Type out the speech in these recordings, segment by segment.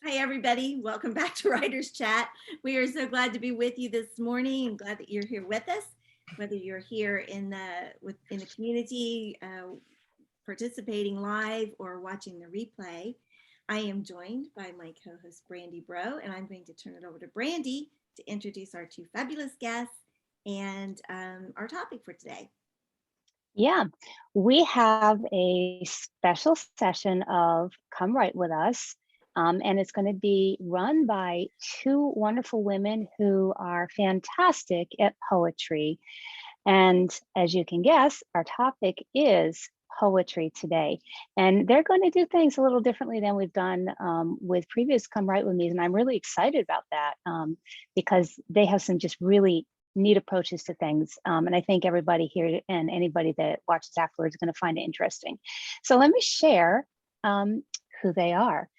Hi, everybody. Welcome back to Writers Chat. We are so glad to be with you this morning. I'm glad that you're here with us, whether you're here in the community, participating live or watching the replay. I am joined by my co-host Brandy Bro, and I'm going to turn it over to Brandy to introduce our two fabulous guests and our topic for today. Yeah, we have a special session of Come Write With Us, and it's going to be run by two wonderful women who are fantastic at poetry. And as you can guess, our topic is poetry today. And they're going to do things a little differently than we've done with previous Come Write With Me. And I'm really excited about that because they have some just really neat approaches to things. And I think everybody here and anybody that watches afterwards is going to find it interesting. So let me share who they are.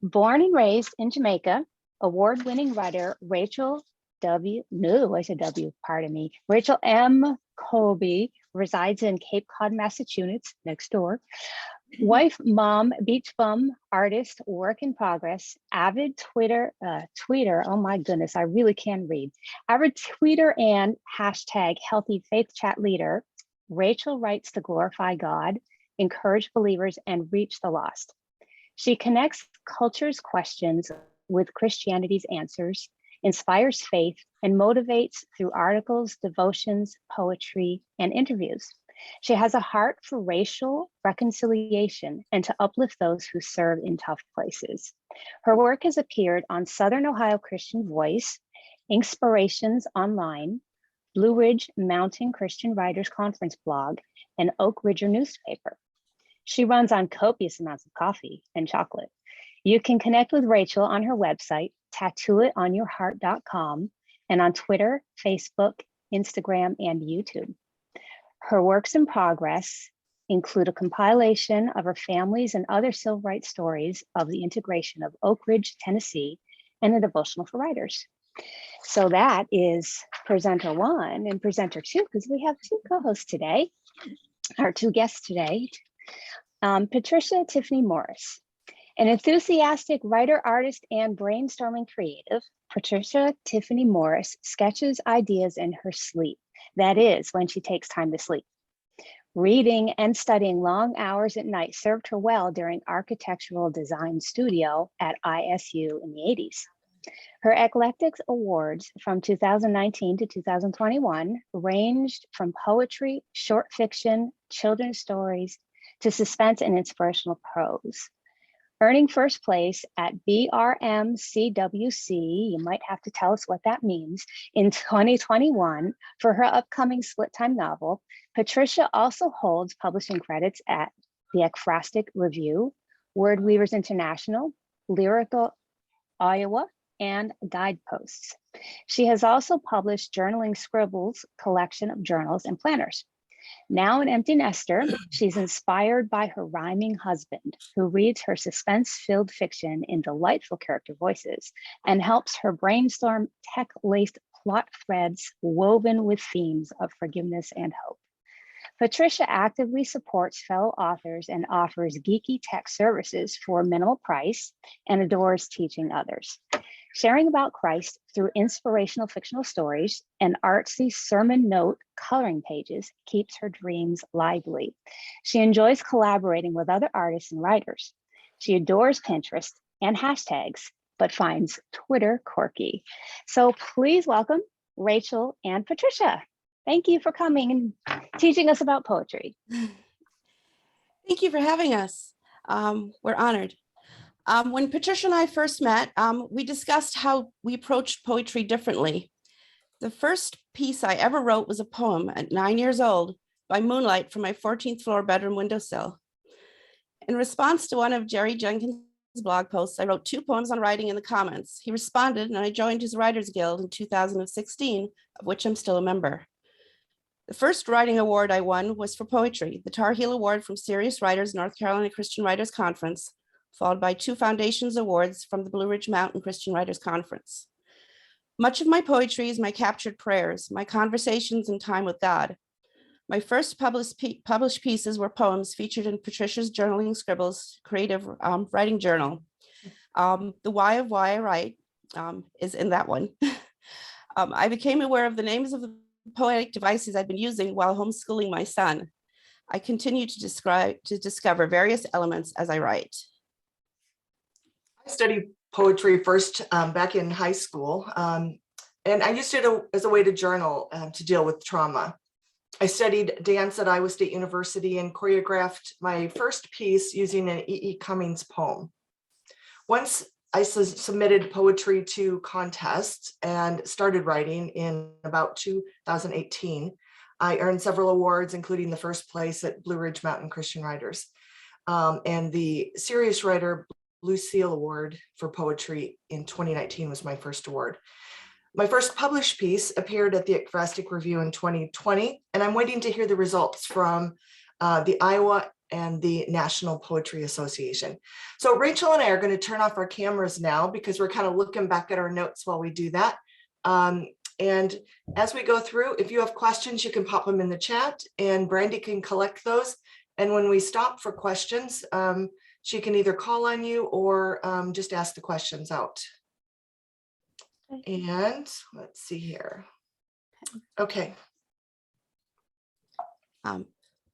Born and raised in Jamaica, award-winning writer Rachael Rachael M. Colby resides in Cape Cod, Massachusetts, next door. Wife, mom, beach bum, artist, work in progress, avid tweeter, oh my goodness, I really can read. Avid tweeter and hashtag healthy faith chat leader. Rachael writes to glorify God, encourage believers, and reach the lost. She connects culture's questions with Christianity's answers, inspires faith, and motivates through articles, devotions, poetry, and interviews. She has a heart for racial reconciliation and to uplift those who serve in tough places. Her work has appeared on Southern Ohio Christian Voice, Inspirations Online, Blue Ridge Mountain Christian Writers Conference blog, and Oak Ridger newspaper. She runs on copious amounts of coffee and chocolate. You can connect with Rachael on her website, tattooitonyourheart.com, and on Twitter, Facebook, Instagram, and YouTube. Her works in progress include a compilation of her family's and other civil rights stories of the integration of Oak Ridge, Tennessee, and a devotional for writers. So that is presenter one and presenter two, because we have two co-hosts today, our two guests today. Patricia Tiffany Morris. An enthusiastic writer, artist, and brainstorming creative, Patricia Tiffany Morris sketches ideas in her sleep. That is, when she takes time to sleep. Reading and studying long hours at night served her well during architectural design studio at ISU in the 80s. Her eclectic awards from 2019 to 2021 ranged from poetry, short fiction, children's stories, to suspense and inspirational prose. Earning first place at BRMCWC, you might have to tell us what that means, in 2021 for her upcoming split time novel, Patricia also holds publishing credits at the Ekphrastic Review, Word Weavers International, Lyrical Iowa, and Guideposts. She has also published Journaling Scribbles collection of journals and planners. Now an empty nester, she's inspired by her rhyming husband, who reads her suspense-filled fiction in delightful character voices and helps her brainstorm tech-laced plot threads woven with themes of forgiveness and hope. Patricia actively supports fellow authors and offers geeky tech services for minimal price and adores teaching others. Sharing about Christ through inspirational fictional stories and artsy sermon note coloring pages keeps her dreams lively. She enjoys collaborating with other artists and writers. She adores Pinterest and hashtags, but finds Twitter quirky. So please welcome Rachael and Patricia. Thank you for coming and teaching us about poetry. Thank you for having us. We're honored. When Patricia and I first met, we discussed how we approached poetry differently. The first piece I ever wrote was a poem at 9 years old by moonlight from my 14th floor bedroom windowsill. In response to one of Jerry Jenkins' blog posts, I wrote 2 poems on writing in the comments. He responded and I joined his Writers Guild in 2016, of which I'm still a member. The first writing award I won was for poetry, the Tar Heel Award from Serious Writers North Carolina Christian Writers Conference, followed by 2 Foundations Awards from the Blue Ridge Mountain Christian Writers Conference. Much of my poetry is my captured prayers, my conversations and time with God. My first published pieces were poems featured in Patricia's Journaling Scribbles creative writing journal. The why of why I write is in that one. I became aware of the names of the poetic devices I've been using while homeschooling my son. I continue to discover various elements as I write. I studied poetry first back in high school, and I used it as a way to journal to deal with trauma. I studied dance at Iowa State University and choreographed my first piece using an E.E. Cummings poem. Once I submitted poetry to contests and started writing in about 2018. I earned several awards, including the first place at Blue Ridge Mountain Christian Writers and the Serious Writer Blue Seal Award for poetry in 2019 was my first award. My first published piece appeared at the Ekphrastic Review in 2020, and I'm waiting to hear the results from the Iowa and the National Poetry Association. So Rachel and I are going to turn off our cameras now because we're kind of looking back at our notes while we do that. And as we go through, if you have questions, you can pop them in the chat and Brandy can collect those. And when we stop for questions, she can either call on you or just ask the questions out. And let's see here. Okay.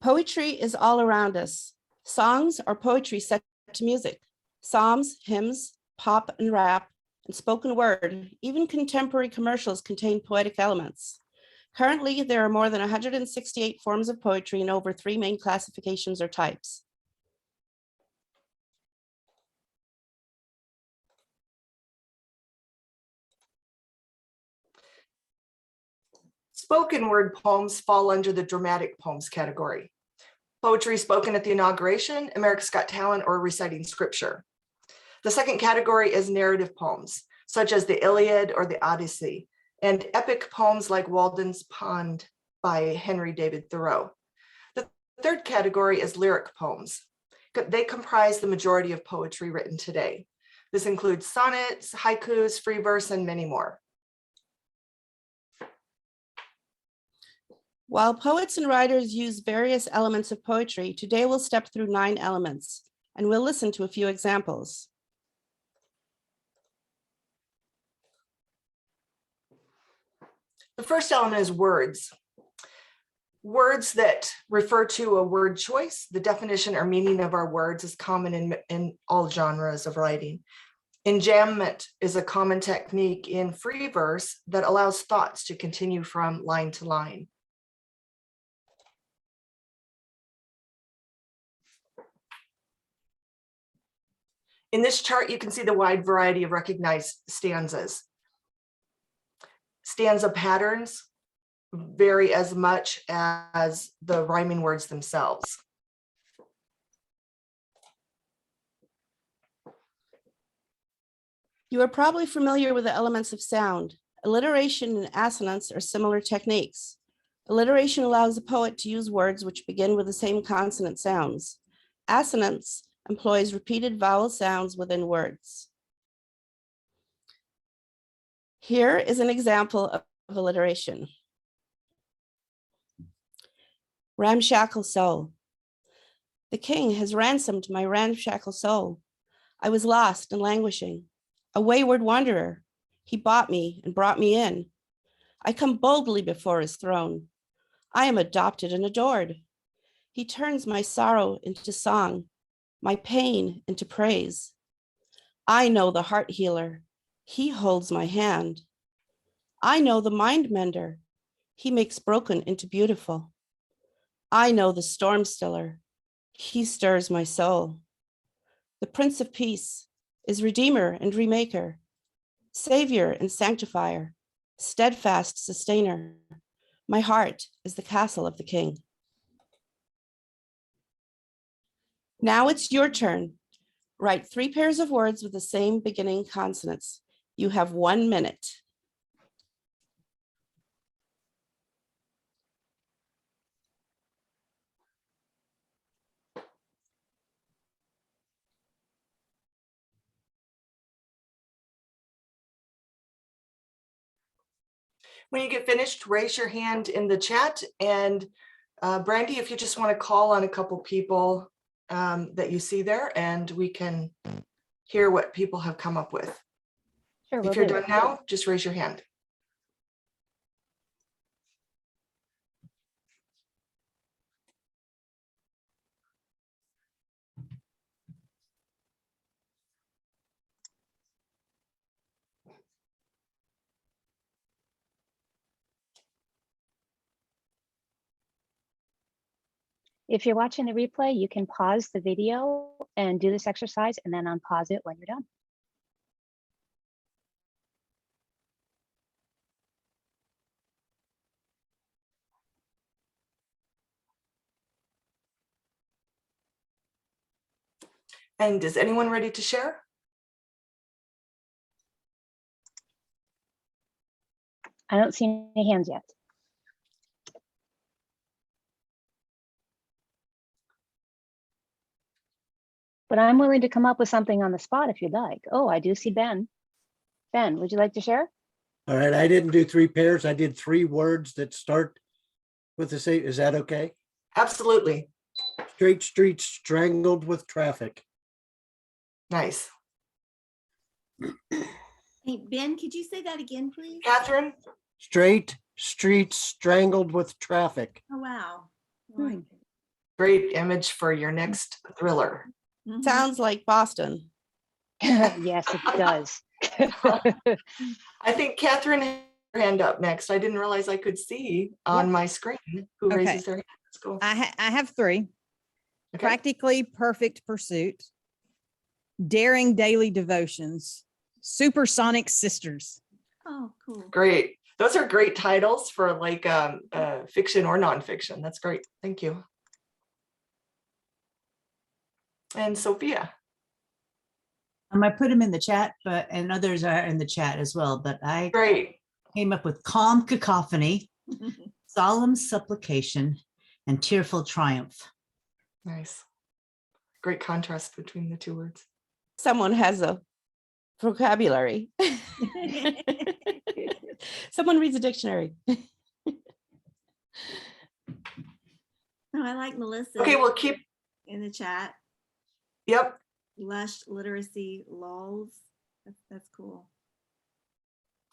Poetry is all around us. Songs are poetry set to music. Psalms, hymns, pop and rap, and spoken word, even contemporary commercials contain poetic elements. Currently, there are more than 168 forms of poetry and over 3 main classifications or types. Spoken word poems fall under the dramatic poems category. Poetry spoken at the inauguration, America's Got Talent, or reciting scripture. The second category is narrative poems, such as the Iliad or the Odyssey, and epic poems like Walden's Pond by Henry David Thoreau. The third category is lyric poems. They comprise the majority of poetry written today. This includes sonnets, haikus, free verse, and many more. While poets and writers use various elements of poetry, today we'll step through 9 elements, and we'll listen to a few examples. The first element is words. Words that refer to a word choice. The definition or meaning of our words is common in all genres of writing. Enjambment is a common technique in free verse that allows thoughts to continue from line to line. In this chart, you can see the wide variety of recognized stanzas. Stanza patterns vary as much as the rhyming words themselves. You are probably familiar with the elements of sound. Alliteration and assonance are similar techniques. Alliteration allows a poet to use words which begin with the same consonant sounds. Assonance employs repeated vowel sounds within words. Here is an example of alliteration. Ramshackle soul. The king has ransomed my ramshackle soul. I was lost and languishing, a wayward wanderer. He bought me and brought me in. I come boldly before his throne. I am adopted and adored. He turns my sorrow into song, my pain into praise. I know the heart healer. He holds my hand. I know the mind mender. He makes broken into beautiful. I know the storm stiller. He stirs my soul. The Prince of Peace is Redeemer and Remaker, Savior and Sanctifier, steadfast sustainer. My heart is the castle of the King. Now it's your turn. Write 3 pairs of words with the same beginning consonants. You have 1 minute. When you get finished, raise your hand in the chat. And Brandy, if you just want to call on a couple people that you see there, and we can hear what people have come up with. Sure, If will you're do. done now, just raise your hand. If you're watching the replay, you can pause the video and do this exercise and then unpause it when you're done. And is anyone ready to share? I don't see any hands yet. But I'm willing to come up with something on the spot if you'd like. Oh, I do see Ben. Ben, would you like to share? All right, I didn't do 3 pairs. I did 3 words that start with the same. Is that okay? Absolutely. Straight streets strangled with traffic. Nice. Hey, Ben, could you say that again, please? Catherine? Straight streets strangled with traffic. Oh, wow. I like it. Great image for your next thriller. Mhm. Sounds like Boston. Yes, it does. I think Catherine had her hand up next. I didn't realize I could see on my screen who Okay. raises their hand. Let's go. I have 3. Okay. Practically perfect pursuit, daring daily devotions, supersonic sisters. Oh, cool. Great. Those are great titles for like fiction or nonfiction. That's great. Thank you. And Sophia. I put them in the chat, and others are in the chat as well, but I Great. came up with calm cacophony, solemn supplication, and tearful triumph. Nice. Great contrast between the 2 words. Someone has a vocabulary. Someone reads a dictionary. No, I like Melissa. Okay, we'll keep, in the chat. yep. Lush literacy lulls. That's cool.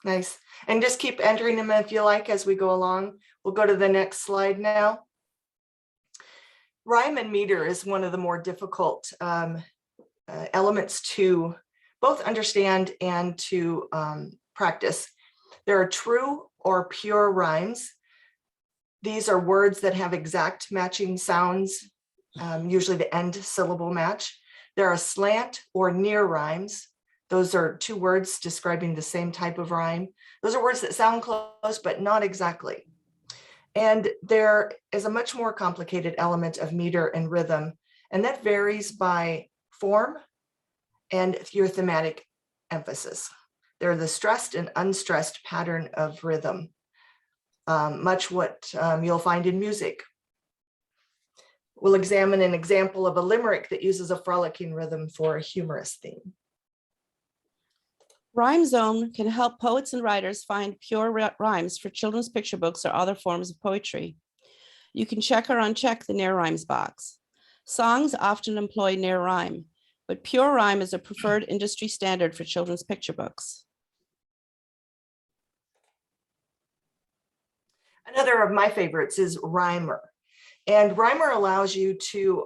Nice. And just keep entering them if you like as we go along. We'll go to the next slide now. Rhyme and meter is one of the more difficult elements to both understand and to practice. There are true or pure rhymes. These are words that have exact matching sounds, usually the end syllable match. There are slant or near rhymes. Those are 2 words describing the same type of rhyme. Those are words that sound close, but not exactly. And there is a much more complicated element of meter and rhythm, and that varies by form and your thematic emphasis. They're the stressed and unstressed pattern of rhythm, much what you'll find in music. We'll examine an example of a limerick that uses a frolicking rhythm for a humorous theme. Rhyme Zone can help poets and writers find pure rhymes for children's picture books or other forms of poetry. You can check or uncheck the near rhymes box. Songs often employ near rhyme, but pure rhyme is a preferred industry standard for children's picture books. Another of my favorites is Rhymer. And Rhymer allows you to,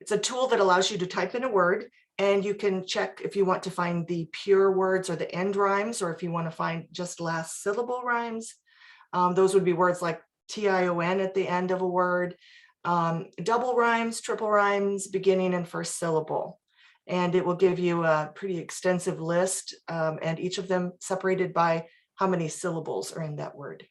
it's a tool that allows you to type in a word, and you can check if you want to find the pure words or the end rhymes, or if you want to find just last syllable rhymes. Those would be words like TION at the end of a word, double rhymes, triple rhymes, beginning and first syllable. And it will give you a pretty extensive list, and each of them separated by how many syllables are in that word.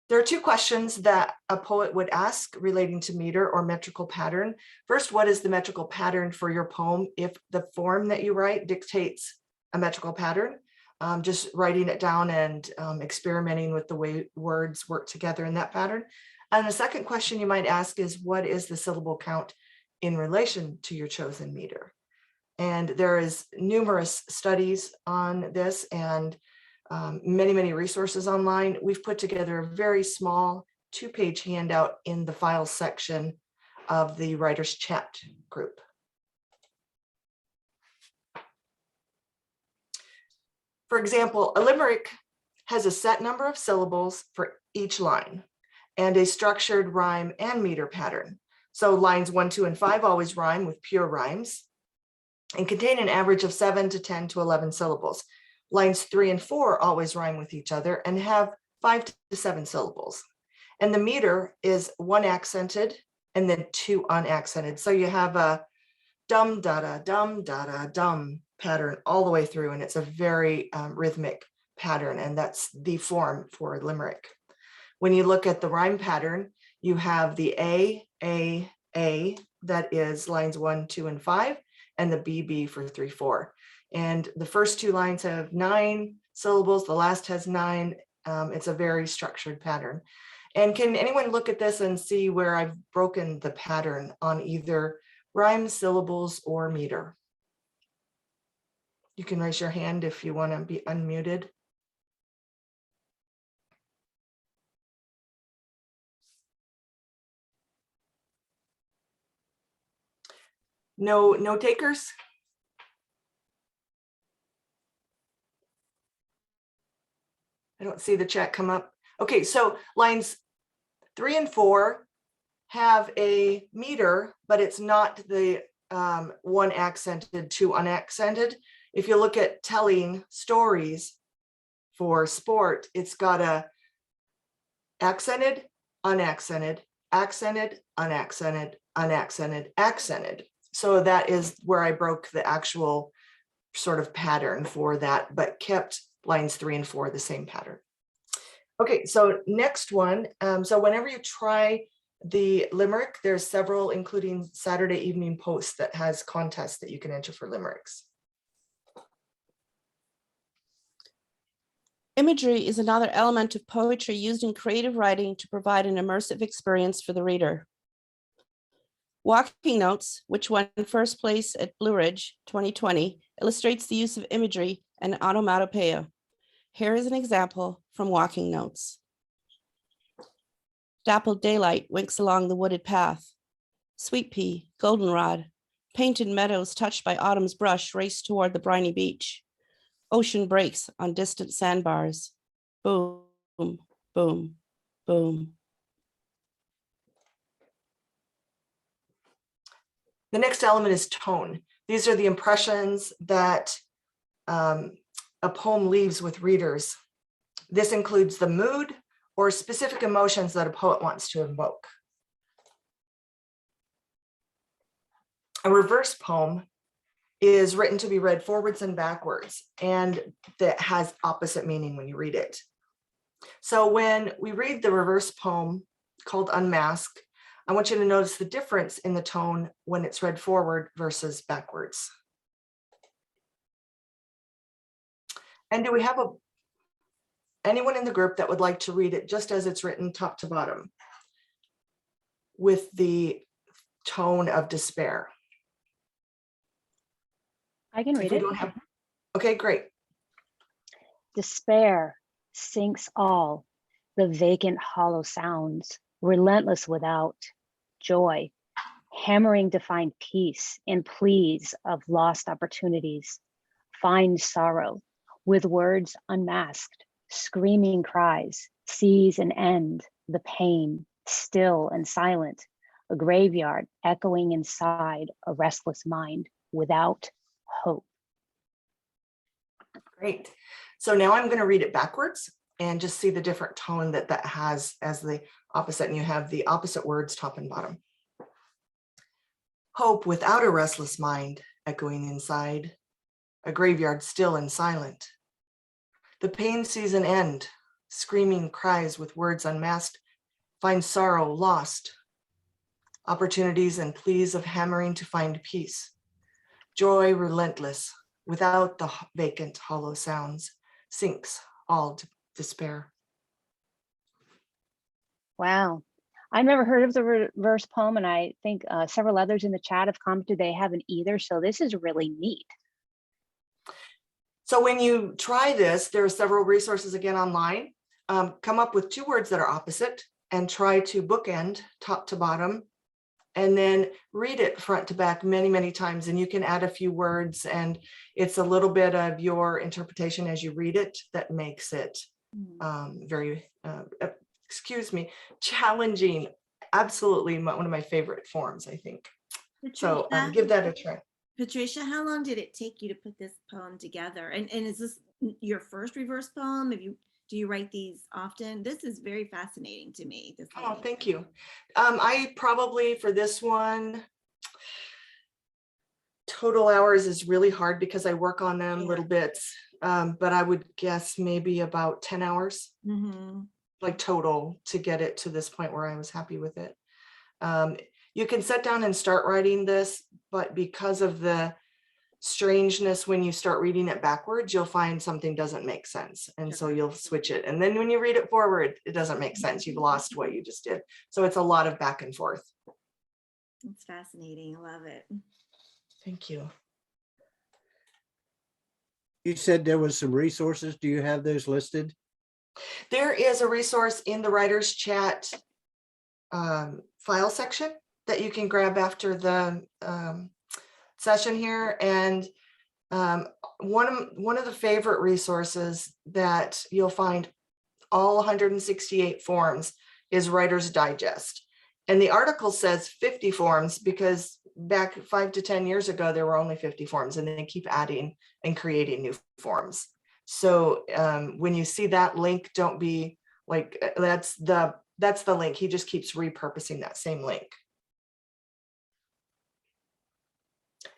There are 2 questions that a poet would ask relating to meter or metrical pattern. First, what is the metrical pattern for your poem if the form that you write dictates a metrical pattern? Just writing it down and experimenting with the way words work together in that pattern. And the second question you might ask is, what is the syllable count in relation to your chosen meter? And there is numerous studies on this and many resources online. We've put together a very small 2-page handout in the files section of the writers chat group. For example, a limerick has a set number of syllables for each line and a structured rhyme and meter pattern. So lines 1, 2, and 5 always rhyme with pure rhymes and contain an average of 7 to 10 to 11 syllables. Lines 3 and 4 always rhyme with each other and have 5 to 7 syllables. And the meter is 1 accented and then 2 unaccented. So you have a dum da da dum pattern all the way through, and it's a very rhythmic pattern, and that's the form for limerick. When you look at the rhyme pattern, you have the A, that is lines 1, 2, and 5, and the B for 3, 4. And the first 2 lines have 9 syllables, the last has 9. It's a very structured pattern. And can anyone look at this and see where I've broken the pattern on either rhyme, syllables, or meter? You can raise your hand if you want to be unmuted. No takers? I don't see the chat come up. Okay, so lines 3 and 4 have a meter, but it's not the 1 accented, 2 unaccented. If you look at telling stories for sport, it's got a accented, unaccented, accented, unaccented, unaccented, accented. So that is where I broke the actual sort of pattern for that, but kept lines 3 and 4 the same pattern. Okay, so next one. So whenever you try the limerick, there's several, including Saturday Evening Post, that has contests that you can enter for limericks. Imagery is another element of poetry used in creative writing to provide an immersive experience for the reader. Walking Notes, which won first place at Blue Ridge 2020, illustrates the use of imagery and onomatopoeia. Here is an example from Walking Notes. Dappled daylight winks along the wooded path. Sweet pea, goldenrod, painted meadows touched by autumn's brush race toward the briny beach. Ocean breaks on distant sandbars. Boom, boom, boom. The next element is tone. These are the impressions that a poem leaves with readers. This includes the mood or specific emotions that a poet wants to invoke. A reverse poem is written to be read forwards and backwards, and that has opposite meaning when you read it. So when we read the reverse poem called Unmask, I want you to notice the difference in the tone when it's read forward versus backwards. And do we have anyone in the group that would like to read it just as it's written top to bottom with the tone of despair? I can read it. Okay, great. Despair sinks all, the vacant hollow sounds, relentless without, joy, hammering to find peace in pleas of lost opportunities, find sorrow with words unmasked, screaming cries, seize and end the pain, still and silent, a graveyard echoing inside a restless mind without hope. Great. So now I'm going to read it backwards and just see the different tone that that has as the opposite, and you have the opposite words top and bottom. Hope without a restless mind echoing inside, a graveyard still and silent. The pain sees an end, screaming cries with words unmasked, find sorrow lost, opportunities and pleas of hammering to find peace. Joy relentless, without the vacant hollow sounds, sinks all to despair. Wow. I've never heard of the reverse poem, and I think several others in the chat have commented they haven't either. So this is really neat. So when you try this, there are several resources again online. Come up with two words that are opposite and try to bookend top to bottom and then read it front to back many, many times. And you can add a few words, and it's a little bit of your interpretation as you read it that makes it very, excuse me, challenging. Absolutely one of my favorite forms, I think. So Patricia, give that a try. Patricia, how long did it take you to put this poem together? And is this your first reverse poem? Do you write these often? This is very fascinating to me. This Oh, whole thank you. I probably, for this one, total hours is really hard because I work on them little bits, but I would guess maybe about 10 hours, like total, to get it to this point where I was happy with it. You can sit down and start writing this, but because of the strangeness, when you start reading it backwards, you'll find something doesn't make sense. And so you'll switch it. And then when you read it forward, it doesn't make sense. You've lost what you just did. So it's a lot of back and forth. It's fascinating. I love it. Thank you. You said there was some resources. Do you have those listed? There is a resource in the writer's chat file section that you can grab after the session here. And one of the favorite resources that you'll find all 168 forms is Writer's Digest. And the article says 50 forms because back 5 to 10 years ago, there were only 50 forms, and they keep adding and creating new forms. So when you see that link, don't be like, that's the link. He just keeps repurposing that same link.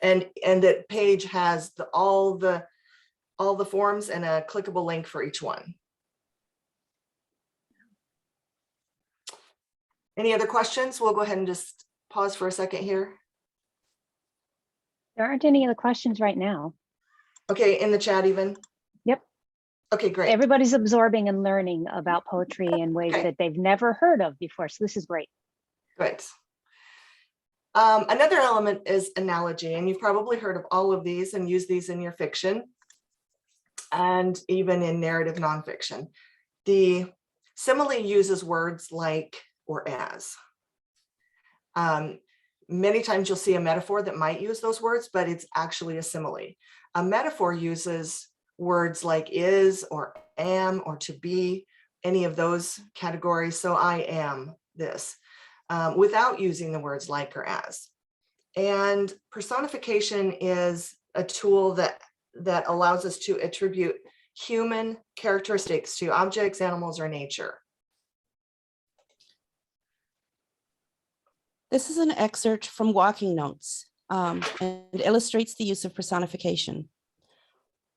And that page has all the forms and a clickable link for each one. Any other questions? We'll go ahead and just pause for a second here. There aren't any other questions right now. Okay, in the chat even? Yep. Okay, great. Everybody's absorbing and learning about poetry in ways that they've never heard of before. So this is great. Good. Another element is analogy, and you've probably heard of all of these and use these in your fiction and even in narrative nonfiction. The simile uses words like or as. Many times you'll see a metaphor that might use those words, but it's actually a simile. A metaphor uses words like is or am or to be, any of those categories. So I am this. Without using the words like or as. And personification is a tool that allows us to attribute human characteristics to objects, animals, or nature. This is an excerpt from Walking Notes and illustrates the use of personification.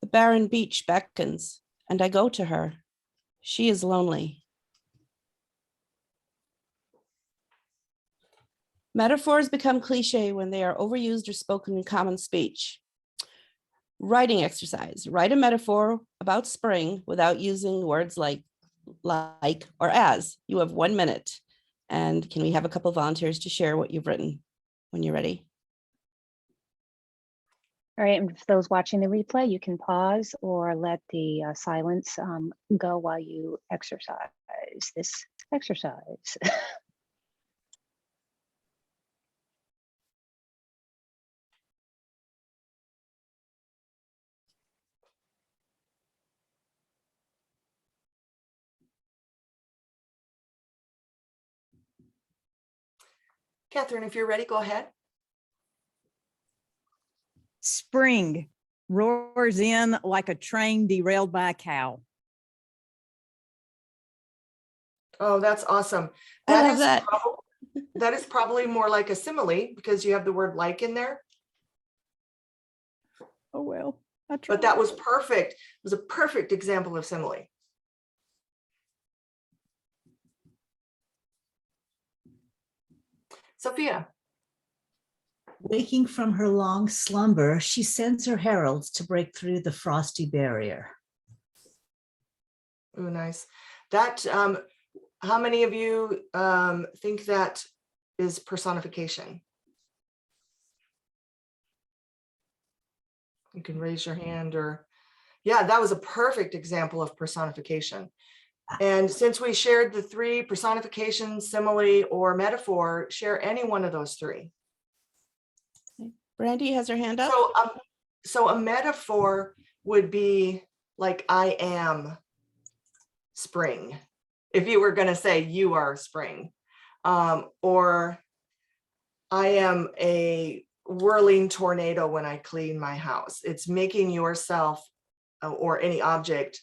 The barren beach beckons, and I go to her. She is lonely. Metaphors become cliche when they are overused or spoken in common speech. Writing exercise. Write a metaphor about spring without using words like or as. You have 1 minute. And can we have a couple volunteers to share what you've written when you're ready? All right, and for those watching the replay, you can pause or let the silence go while you exercise this exercise. Catherine, if you're ready, go ahead. Spring roars in like a train derailed by a cow. Oh, that's awesome. I love that. That is probably more like a simile because you have the word like in there. Oh, well, I tried. But that was perfect. It was a perfect example of simile. Sophia. Waking from her long slumber, she sends her heralds to break through the frosty barrier. Oh, nice. That, how many of you think that is personification? You can raise your hand or, yeah, that was a perfect example of personification. And since we shared the three: personification, simile, or metaphor, share any one of those three. Brandy has her hand up. So a metaphor would be like, I am spring. If you were going to say you are spring, or I am a whirling tornado when I clean my house. It's making yourself or any object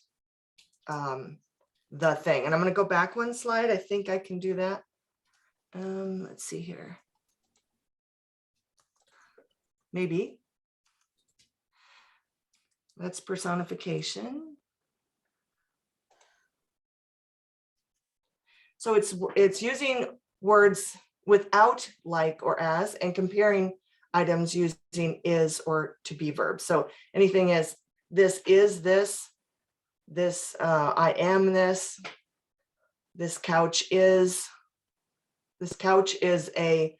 the thing. And I'm going to go back one slide. I think I can do that. Let's see here. Maybe. That's personification. So it's using words without like or as, and comparing items using is or to be verbs. So anything is, this is this, I am this couch is a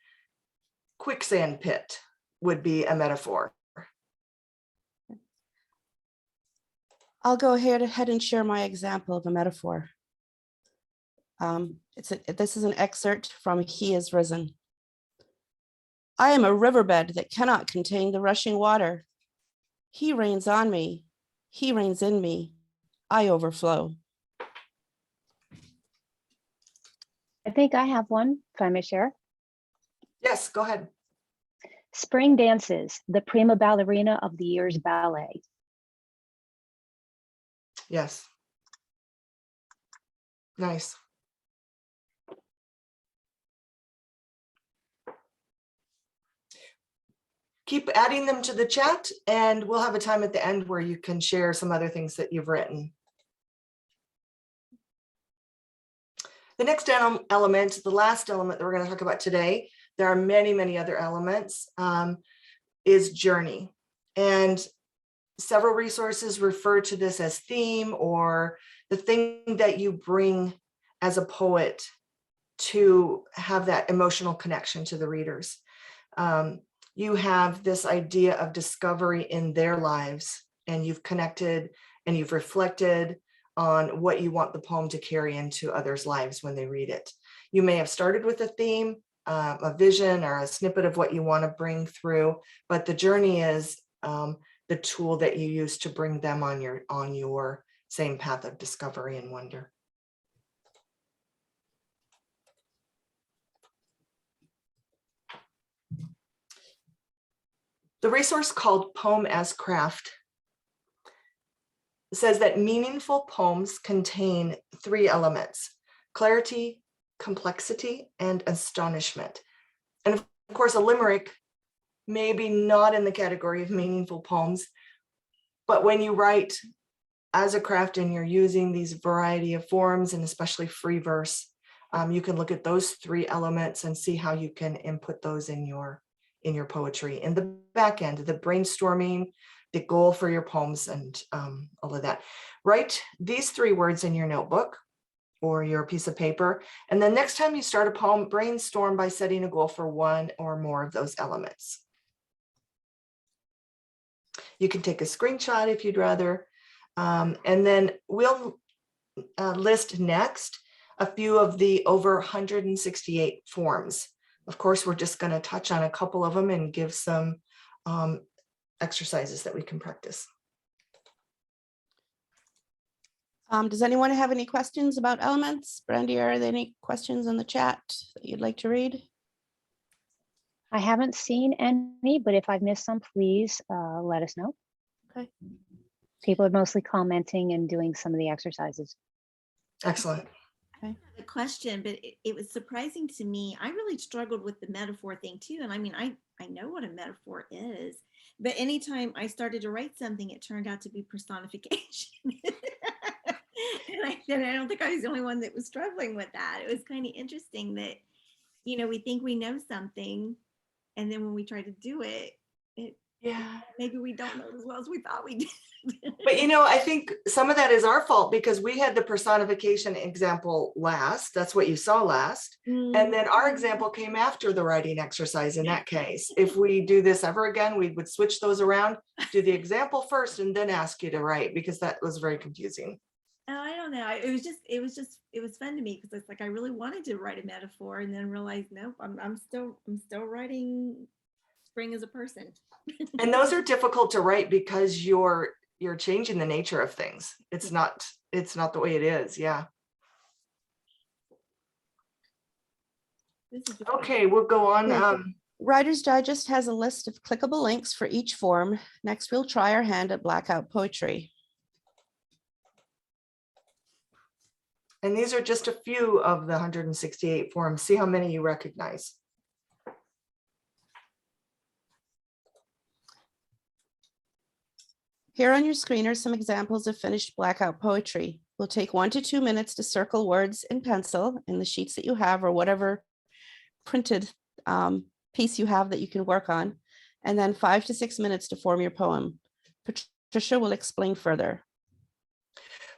quicksand pit, would be a metaphor. I'll go ahead and share my example of a metaphor. This is an excerpt from He is Risen. I am a riverbed that cannot contain the rushing water. He rains on me. He rains in me. I overflow. I think I have one, if I may share. Yes, go ahead. Spring dances, the prima ballerina of the year's ballet. Yes. Nice. Keep adding them to the chat, and we'll have a time at the end where you can share some other things that you've written. The next element, the last element that we're going to talk about today, there are many, many other elements, is journey. And several resources refer to this as theme, or the thing that you bring as a poet to have that emotional connection to the readers. You have this idea of discovery in their lives, and you've connected and you've reflected on what you want the poem to carry into others' lives when they read it. You may have started with a theme, a vision, or a snippet of what you want to bring through, but the journey is the tool that you use to bring them on your same path of discovery and wonder. The resource called Poem as Craft says that meaningful poems contain three elements: clarity, complexity, and astonishment. And of course, a limerick may be not in the category of meaningful poems, but when you write as a craft and you're using these variety of forms, and especially free verse, you can look at those three elements and see how you can input those in your poetry. In the back end, the brainstorming, the goal for your poems, and all of that. Write these three words in your notebook or your piece of paper. And then next time you start a poem, brainstorm by setting a goal for one or more of those elements. You can take a screenshot if you'd rather. And then we'll list next a few of the over 168 forms. Of course, we're just going to touch on a couple of them and give some exercises that we can practice. Does anyone have any questions about elements? Brandy, are there any questions in the chat that you'd like to read? I haven't seen any, but if I've missed some, please let us know. Okay. People are mostly commenting and doing some of the exercises. Excellent. A question, but it was surprising to me. I really struggled with the metaphor thing too. And I mean, I know what a metaphor is, but anytime I started to write something, it turned out to be personification. And I don't think I was the only one that was struggling with that. It was kind of interesting that, you know, we think we know something, and then when we try to do it, maybe we don't know as well as we thought we did. But you know, I think some of that is our fault because we had the personification example last. That's what you saw last. And then our example came after the writing exercise in that case. If we do this ever again, we would switch those around, do the example first, and then ask you to write, because that was very confusing. Oh, I don't know. It was fun to me because it's like I really wanted to write a metaphor and then realized, nope, I'm still writing spring as a person. And those are difficult to write because you're changing the nature of things. It's not the way it is. Yeah. This is Okay, we'll go on. Writer's Digest has a list of clickable links for each form. Next, we'll try our hand at blackout poetry. And these are just a few of the 168 forms. See how many you recognize. Here on your screen are some examples of finished blackout poetry. We'll take 1 to 2 minutes to circle words in pencil in the sheets that you have or whatever printed piece you have that you can work on, and then 5 to 6 minutes to form your poem. Patricia will explain further.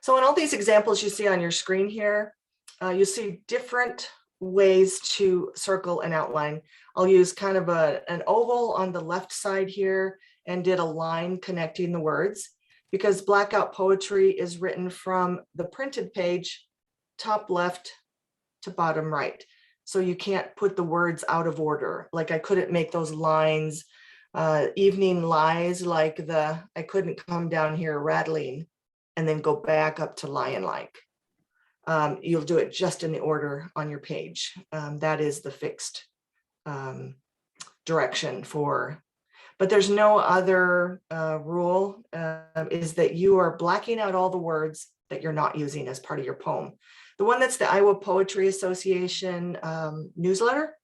So in all these examples you see on your screen here, you see different ways to circle an outline. I'll use kind of an oval on the left side here and did a line connecting the words, because blackout poetry is written from the printed page, top left to bottom right. So you can't put the words out of order. Like I couldn't make those lines, evening lies, like I couldn't come down here rattling and then go back up to lion-like. You'll do it just in the order on your page. That is the fixed direction for, but there's no other rule, is that you are blacking out all the words that you're not using as part of your poem. The one that's the Iowa Poetry Association newsletter,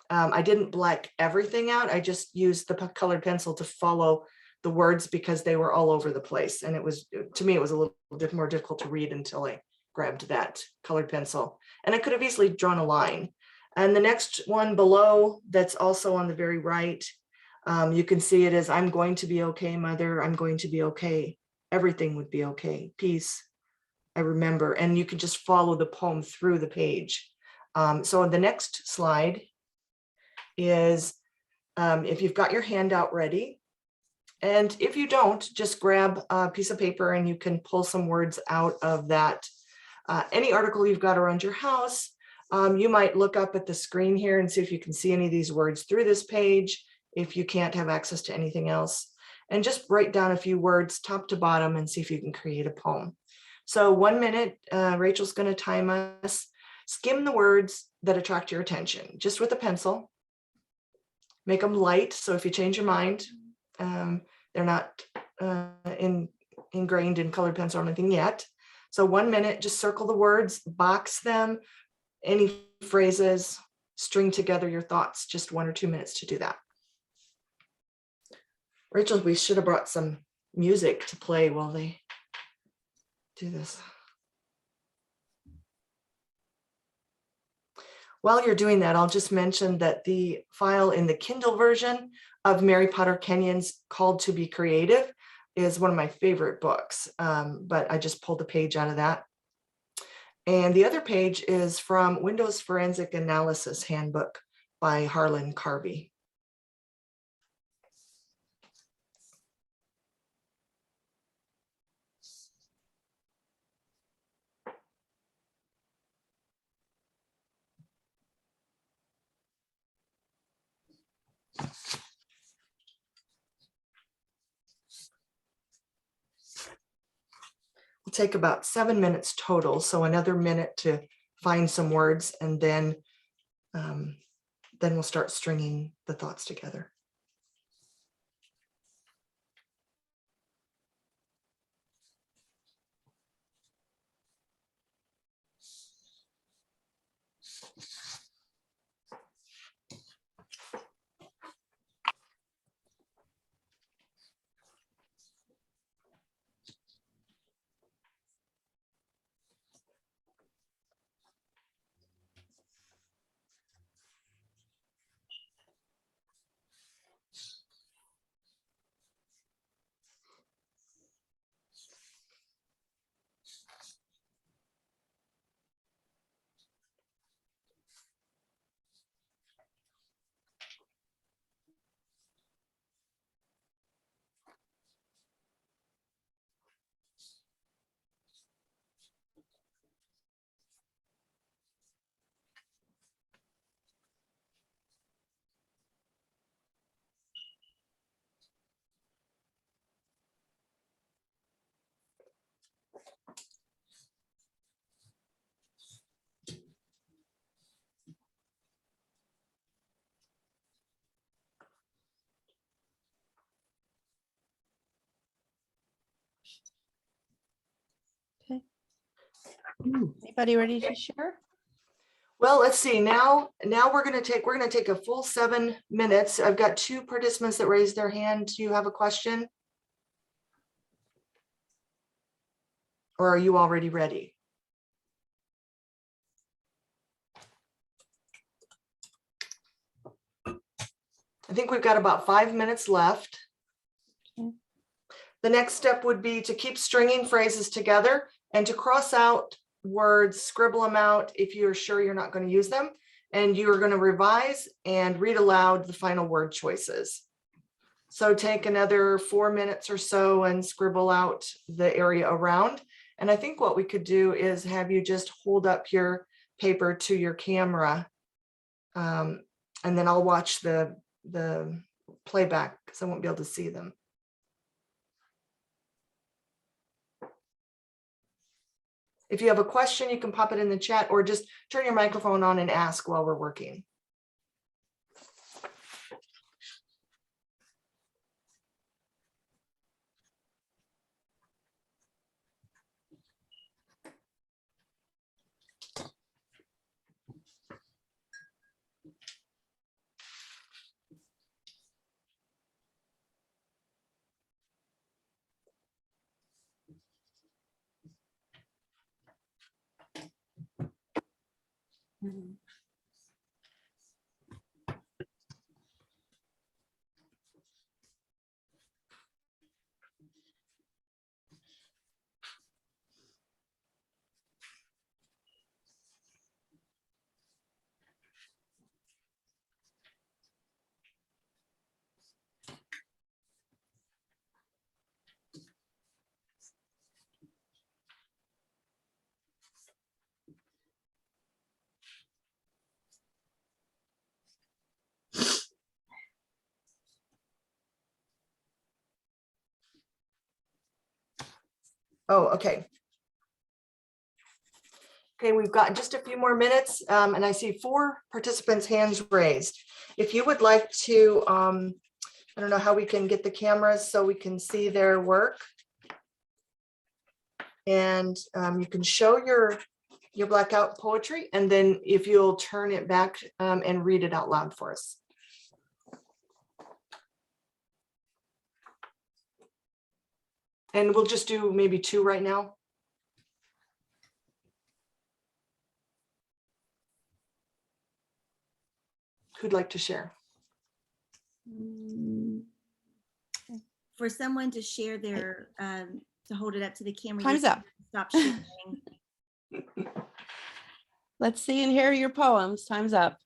I didn't black everything out. I just used the colored pencil to follow the words because they were all over the place. And it was, to me, it was a little bit more difficult to read until I grabbed that colored pencil. And I could have easily drawn a line. And the next one below, that's also on the very right, you can see it as, I'm going to be okay, mother, I'm going to be okay. Everything would be okay. Peace, I remember. And you can just follow the poem through the page. So the next slide is, if you've got your handout ready, and if you don't, just grab a piece of paper and you can pull some words out of that. Any article you've got around your house, you might look up at the screen here and see if you can see any of these words through this page, if you can't have access to anything else. And just write down a few words top to bottom and see if you can create a poem. So 1 minute, Rachel's going to time us. Skim the words that attract your attention, just with a pencil. Make them light, so if you change your mind, they're not ingrained in colored pencil or anything yet. So 1 minute, just circle the words, box them, any phrases, string together your thoughts, just 1 or 2 minutes to do that. Rachel, we should have brought some music to play while they do this. While you're doing that, I'll just mention that the file in the Kindle version of Mary Potter Kenyon's Called to Be Creative is one of my favorite books, but I just pulled the page out of that. And the other page is from Windows Forensic Analysis Handbook by Harlan Carvey. Will take about 7 minutes total, so another minute to find some words, and then we'll start stringing the thoughts together. Anybody ready to share? Well, let's see. Now we're gonna take a full 7 minutes. I've got 2 participants that raised their hand. Do you have a question? Or are you already ready? I think we've got about 5 minutes left. Okay. The next step would be to keep stringing phrases together and to cross out words, scribble them out if you're sure you're not going to use them. And you're going to revise and read aloud the final word choices. So take another 4 minutes or so and scribble out the area around. And I think what we could do is have you just hold up your paper to your camera. And then I'll watch the playback because I won't be able to see them. If you have a question, you can pop it in the chat or just turn your microphone on and ask while we're working. Oh, okay. Okay, we've got just a few more minutes, and I see 4 participants' hands raised. If you would like to, I don't know how we can get the cameras so we can see their work. And you can show your blackout poetry, and then if you'll turn it back and read it out loud for us. And we'll just do maybe 2 right now. Who'd like to share? For someone to share their, to hold it up to the camera. Time's you up. Stop sharing. Let's see and hear your poems. Time's up.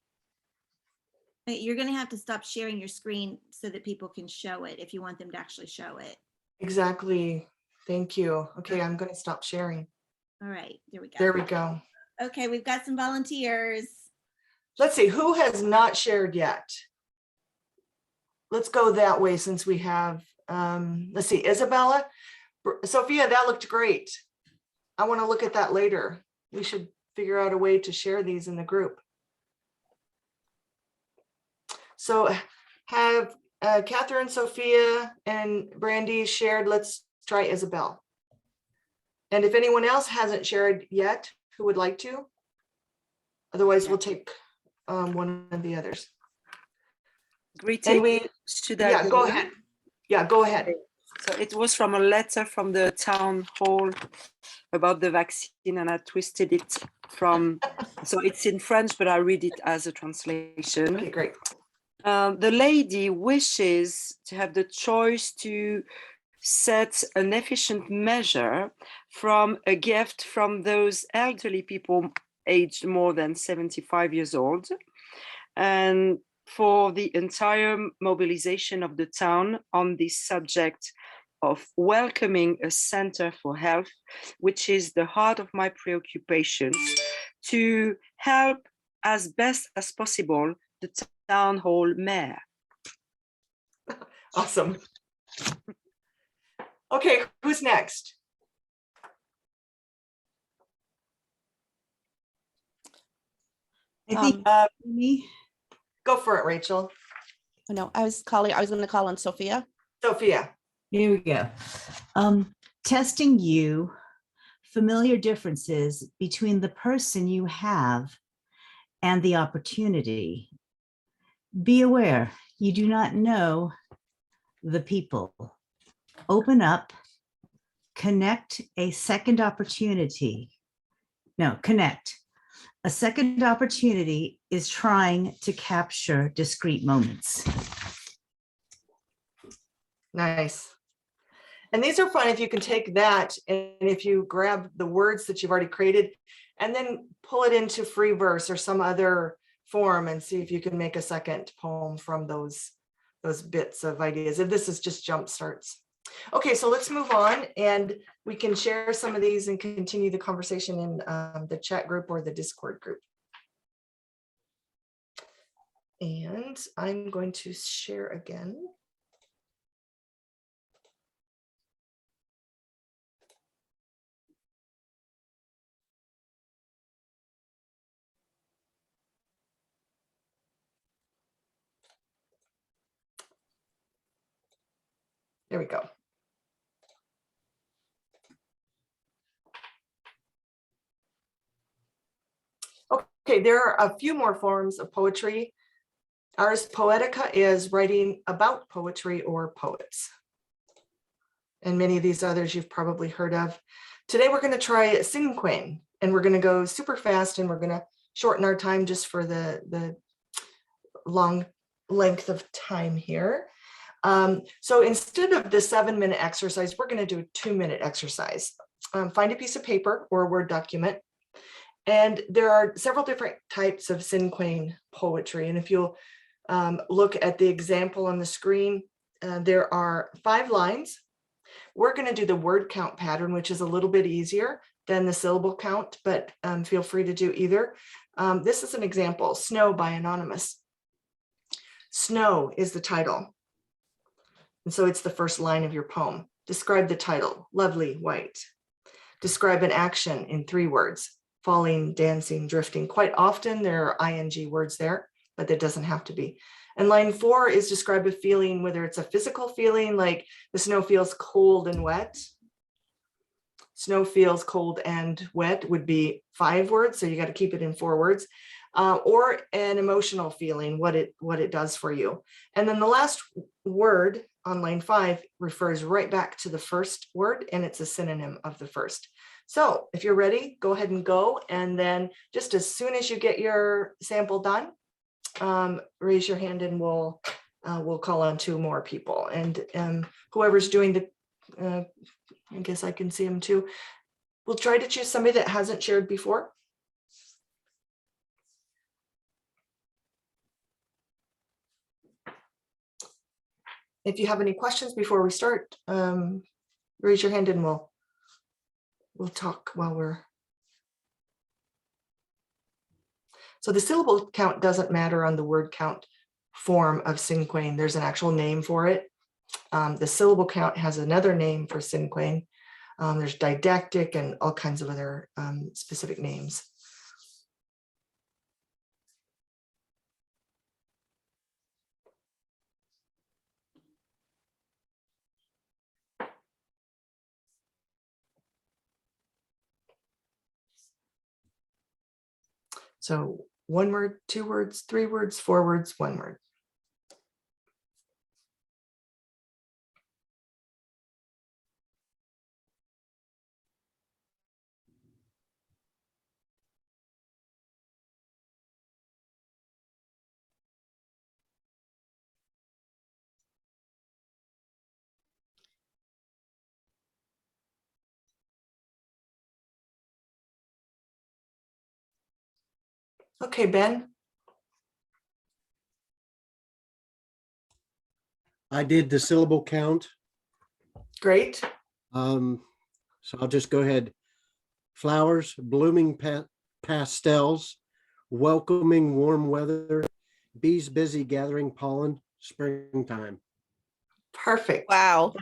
You're going to have to stop sharing your screen so that people can show it if you want them to actually show it. Exactly. Thank you. Okay, I'm going to stop sharing. All right, there we go. There we go. Okay, we've got some volunteers. Let's see, who has not shared yet? Let's go that way since we have, let's see, Isabella. Sophia, that looked great. I want to look at that later. We should figure out a way to share these in the group. So have Catherine, Sophia, and Brandy shared. Let's try Isabel. And if anyone else hasn't shared yet, who would like to? Otherwise, we'll take one of the others. Greeting. Should I Yeah, go ahead. Yeah, go ahead. So it was from a letter from the town hall about the vaccine, and I twisted it from, so it's in French, but I read it as a translation. Okay, great. The lady wishes to have the choice to set an efficient measure from a gift from those elderly people aged more than 75 years old, and for the entire mobilization of the town on this subject of welcoming a center for health, which is the heart of my preoccupations, to help as best as possible the town hall mayor. Awesome. Okay, who's next? I think me. Go for it, Rachel. No, I was going to call on Sophia. Sophia. Here we go. Testing you familiar differences between the person you have and the opportunity. Be aware, you do not know the people. Open up, connect a second opportunity. No, connect. A second opportunity is trying to capture discrete moments. Nice. And these are fun if you can take that and if you grab the words that you've already created and then pull it into free verse or some other form and see if you can make a second poem from those bits of ideas. And this is just jump starts. Okay, so let's move on and we can share some of these and continue the conversation in the chat group or the Discord group. And I'm going to share again. There we go. Okay, there are a few more forms of poetry. Ars Poetica is writing about poetry or poets. And many of these others you've probably heard of. Today we're going to try cinquain, and we're going to go super fast, and we're going to shorten our time just for the long length of time here. So instead of the 7-minute exercise, we're going to do a 2-minute exercise. Find a piece of paper or a Word document. And there are several different types of cinquain poetry. And if you'll look at the example on the screen, there are 5 lines. We're going to do the word count pattern, which is a little bit easier than the syllable count, but feel free to do either. This is an example, Snow by Anonymous. Snow is the title. And so it's the first line of your poem. Describe the title, lovely, white. Describe an action in 3 words, falling, dancing, drifting. Quite often there are ing words there, but that doesn't have to be. And line 4 is describe a feeling, whether it's a physical feeling, like the snow feels cold and wet. Snow feels cold and wet would be 5 words, so you got to keep it in 4 words. Or an emotional feeling, what it does for you. And then the last word on line 5 refers right back to the first word, and it's a synonym of the first. So if you're ready, go ahead and go. And then just as soon as you get your sample done, raise your hand and we'll call on 2 more people. And whoever's doing the, I guess I can see them too. We'll try to choose somebody that hasn't shared before. If you have any questions before we start, raise your hand and we'll talk while we're. So the syllable count doesn't matter on the word count form of cinquain. There's an actual name for it. The syllable count has another name for cinquain. There's didactic and all kinds of other specific names. So 1 word, 2 words, 3 words, 4 words, 1 word. Okay, Ben. I did the syllable count. Great. So I'll just go ahead. Flowers, blooming pastels, welcoming warm weather, bees busy gathering pollen, springtime. Perfect. Wow.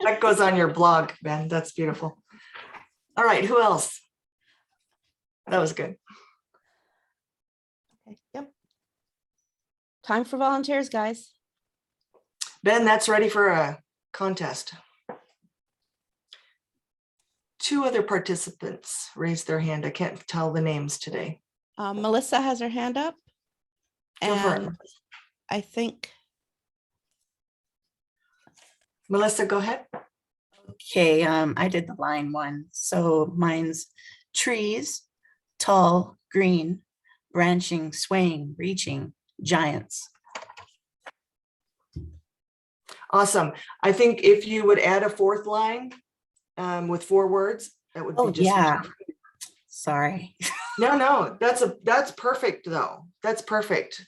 That goes on your blog, Ben. That's beautiful. All right, who else? That was good. Okay. Yep. Time for volunteers, guys. Ben, that's ready for a contest. two other participants raised their hand. I can't tell the names today. Melissa has her hand up. Go for it. And I think, Melissa, go ahead. Okay, I did the line one. So mine's trees, tall, green, branching, swaying, reaching, giants. Awesome. I think if you would add a fourth line with 4 words, that would be Oh, just yeah. Sorry. no, that's perfect though. That's perfect.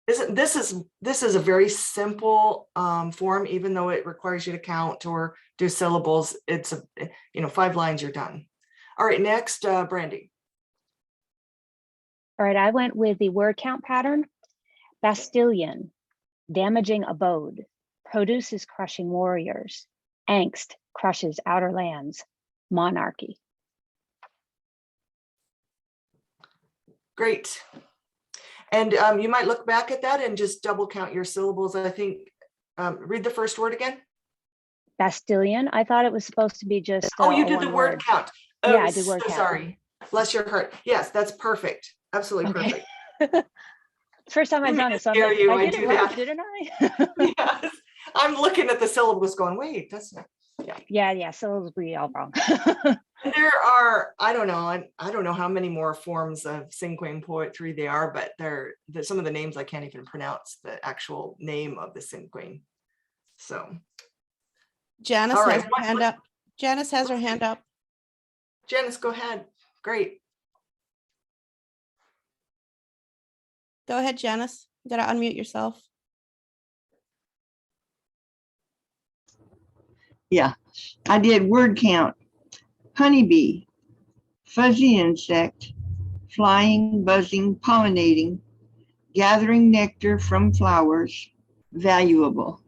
This is a very simple form, even though it requires you to count or do syllables. It's 5 lines, you're done. All right, next, Brandy. All right, I went with the word count pattern. Bastillion, damaging abode, produces crushing warriors, angst crushes outer lands, monarchy. Great. And you might look back at that and just double count your syllables. I think, read the first word again. Bastillion, I thought it was supposed to be just Oh, you did one the word count. Oh, Yeah, I did word so count. sorry. Bless your heart. Yes, that's perfect. Absolutely Okay. perfect. First time I've done it, so I'm Scare like, you, I I did do it right, that. didn't I? Yes. I'm looking at the syllables going, wait, that's not. Yeah, syllables be all wrong. There are, I don't know how many more forms of cinquain poetry there are, but some of the names I can't even pronounce the actual name of the cinquain. So Janice All has right. her hand up. Janice has her hand up. Janice, go ahead. Great. Go ahead, Janice. You gotta unmute yourself. Yeah, I did word count. Honeybee, fuzzy insect, flying, buzzing, pollinating, gathering nectar from flowers, valuable.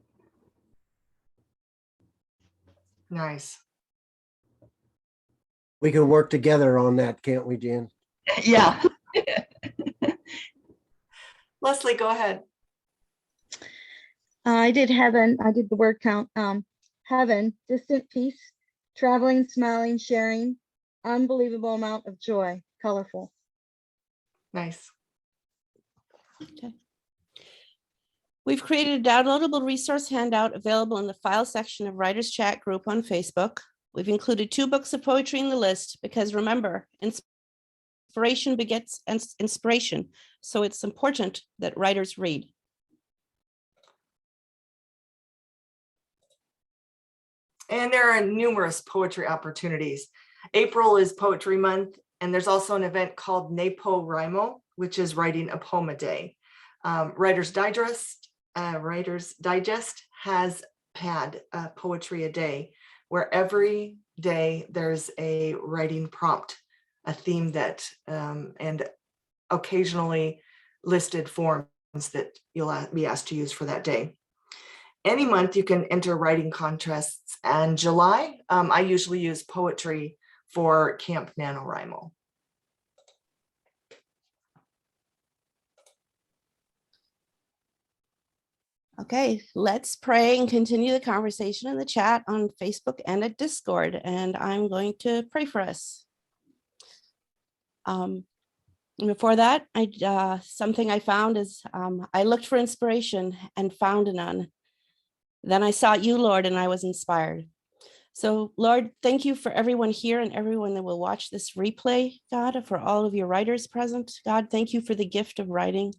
Nice. We can work together on that, can't we, Jan? Yeah. Leslie, go ahead. I did heaven. I did the word count. Heaven, distant peace, traveling, smiling, sharing, unbelievable amount of joy, colorful. Nice. Okay. We've created a downloadable resource handout available in the file section of Writers Chat group on Facebook. We've included 2 books of poetry in the list because remember, inspiration begets inspiration. So it's important that writers read. And there are numerous poetry opportunities. April is Poetry Month, and there's also an event called NaNoWriMo, which is Writing a Poem a Day. Writer's Digest has had Poetry a Day, where every day there's a writing prompt, a theme that, and occasionally listed forms that you'll be asked to use for that day. Any month you can enter writing contests, and July, I usually use poetry for Camp NaNoWriMo. Okay, let's pray and continue the conversation in the chat on Facebook and at Discord. And I'm going to pray for us. Before that, something I found is I looked for inspiration and found none. Then I sought you, Lord, and I was inspired. So, Lord, thank you for everyone here and everyone that will watch this replay, God, for all of your writers present. God, thank you for the gift of writing.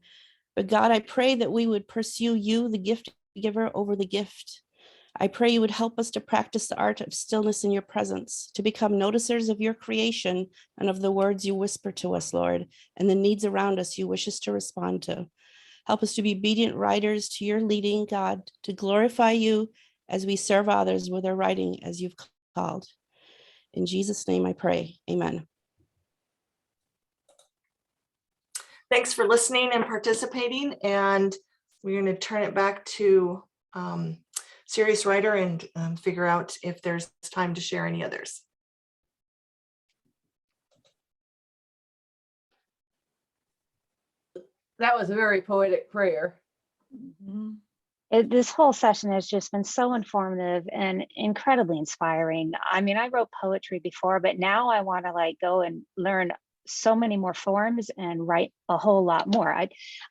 But God, I pray that we would pursue you, the gift giver, over the gift. I pray you would help us to practice the art of stillness in your presence, to become noticers of your creation and of the words you whisper to us, Lord, and the needs around us you wish us to respond to. Help us to be obedient writers to your leading, God, to glorify you as we serve others with our writing as you've called. In Jesus' name I pray, amen. Thanks for listening and participating, and we're going to turn it back to Serious Writer and figure out if there's time to share any others. That was a very poetic prayer. Mhm. This whole session has just been so informative and incredibly inspiring. I mean, I wrote poetry before, but now I want to like go and learn so many more forms and write a whole lot more.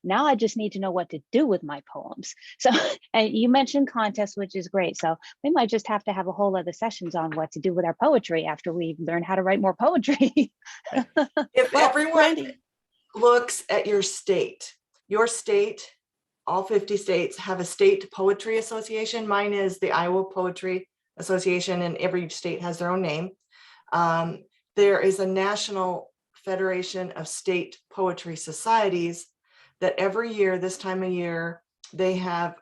Now I just need to know what to do with my poems. So, and you mentioned contests, which is great. So we might just have to have a whole other sessions on what to do with our poetry after we learn how to write more poetry. If Well, everyone Brandy, looks at your state, all 50 states have a state poetry association. Mine is the Iowa Poetry Association, and every state has their own name. There is a National Federation of State Poetry Societies that every year, this time of year, they have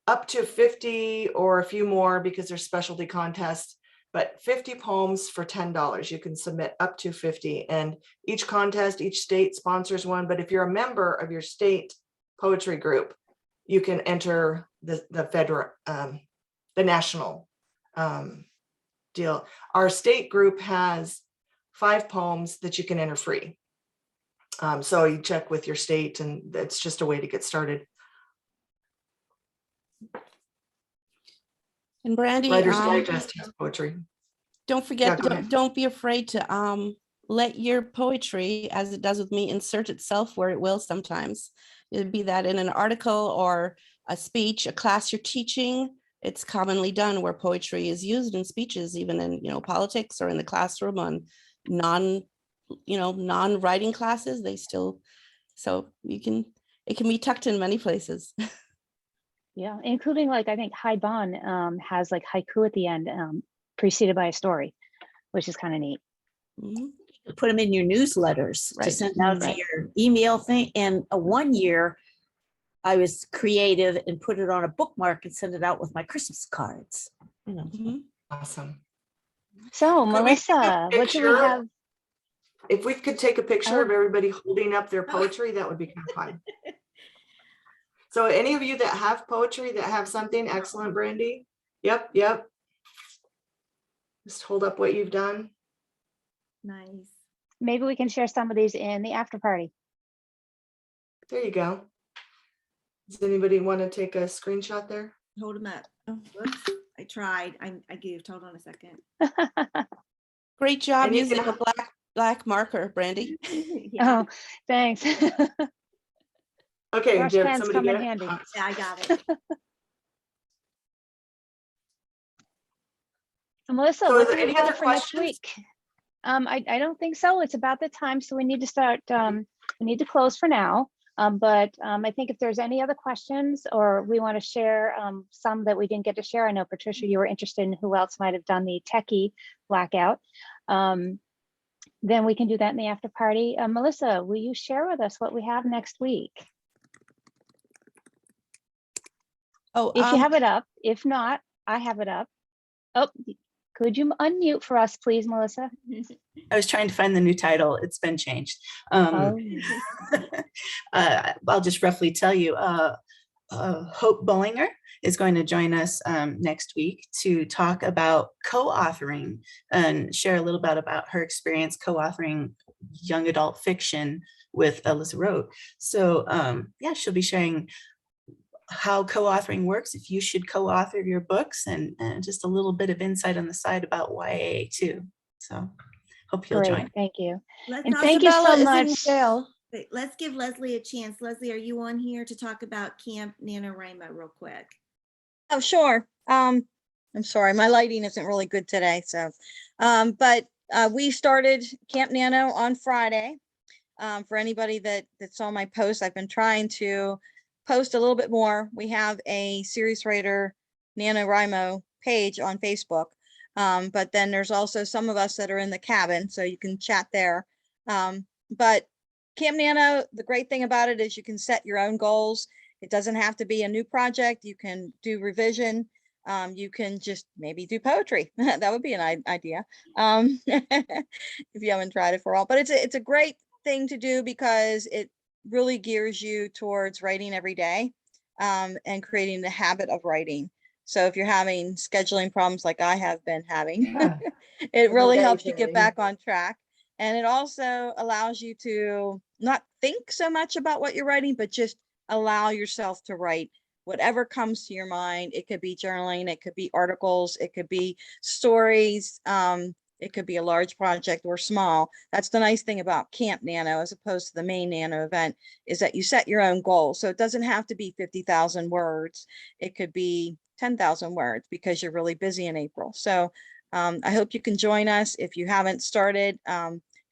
up to 50 or a few more because there's specialty contests, but 50 poems for $10. You can submit up to 50, and each contest, each state sponsors one. But if you're a member of your state poetry group, you can enter the federal, the national deal. Our state group has 5 poems that you can enter free. So you check with your state, and that's just a way to get started. and Brandy, Writer's Digest has poetry. don't forget, go ahead. don't be afraid to let your poetry, as it does with me, insert itself where it will sometimes. It'd be that in an article or a speech, a class you're teaching. It's commonly done where poetry is used in speeches, even in politics or in the classroom on non-writing classes. They still, so it can be tucked in many places. Yeah, including like, I think Hai Ban has like haiku at the end, preceded by a story, which is kind of neat. Mhm. Put them in your newsletters to Right. send out to your email thing. And one year I was creative and put it on a bookmark and send it out with my Christmas cards. Mhm. Awesome. So Could we take a Melissa, what do we picture? have? If we could take a picture Oh. of everybody holding up their poetry, that would be kind of fun. So any of you that have poetry, that have something, excellent, Brandy. Yep. Just hold up what you've done. Nice. Maybe we can share some of these in the after party. There you go. Does anybody want to take a screenshot there? Hold them up. Oh, whoops. I tried. I goofed. Hold on a second. Great job And you using can- a black marker, Brandy. Yeah. Oh, thanks. Okay, Brush did pens somebody come in get it? handy. Yeah, I got it. So Melissa, So what is do there we any other have for next questions? week? I don't think so. It's about the time, so we need to start. We need to close for now. But I think if there's any other questions or we want to share some that we didn't get to share, I know Patricia, you were interested in who else might have done the techie blackout. Then we can do that in the after party. Melissa, will you share with us what we have next week? Oh, If you have it up. If not, I have it up. Oh, could you unmute for us, please, Melissa? I was trying to find the new title. It's been changed. Oh. I'll just roughly tell you, Hope Bollinger is going to join us next week to talk about co-authoring and share a little bit about her experience co-authoring young adult fiction with Alyssa Roat. So yeah, she'll be sharing how co-authoring works, if you should co-author your books, and just a little bit of insight on the side about YA too. So hope you'll Great, join. thank you. Let's And also- thank you so Isabella is in much. jail. Wait, let's give Leslie a chance. Leslie, are you on here to talk about Camp NaNoWriMo real quick? Oh, sure. I'm sorry, my lighting isn't really good today. So, but we started Camp Nano on Friday. For anybody that saw my post, I've been trying to post a little bit more. We have a Serious Writer NaNoWriMo page on Facebook. But then there's also some of us that are in the cabin, so you can chat there. But Camp Nano, the great thing about it is you can set your own goals. It doesn't have to be a new project. You can do revision. You can just maybe do poetry. That would be an idea if you haven't tried it for all. But it's a great thing to do because it really gears you towards writing every day and creating the habit of writing. So if you're having scheduling problems like I have been having, it really helps you get back on track. And it also allows you to not think so much about what you're writing, but just allow yourself to write whatever comes to your mind. It could be journaling, it could be articles, it could be stories. It could be a large project or small. That's the nice thing about Camp Nano as opposed to the main Nano event, is that you set your own goal. So it doesn't have to be 50,000 words. It could be 10,000 words because you're really busy in April. So I hope you can join us. If you haven't started,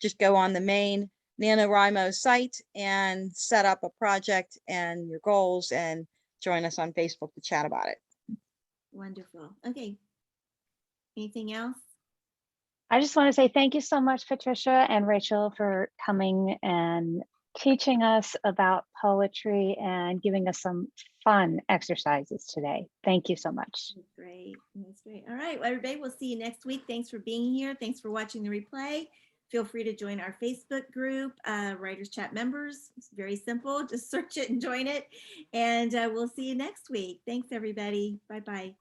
just go on the main NaNoWriMo site and set up a project and your goals and join us on Facebook to chat about it. Wonderful. Okay. Anything else? I just want to say thank you so much, Patricia and Rachel, for coming and teaching us about poetry and giving us some fun exercises today. Thank you so much. That's great. That's great. All right, well, everybody, we'll see you next week. Thanks for being here. Thanks for watching the replay. Feel free to join our Facebook group, Writers Chat Members. It's very simple. Just search it and join it. And we'll see you next week. Thanks, everybody. Bye-bye.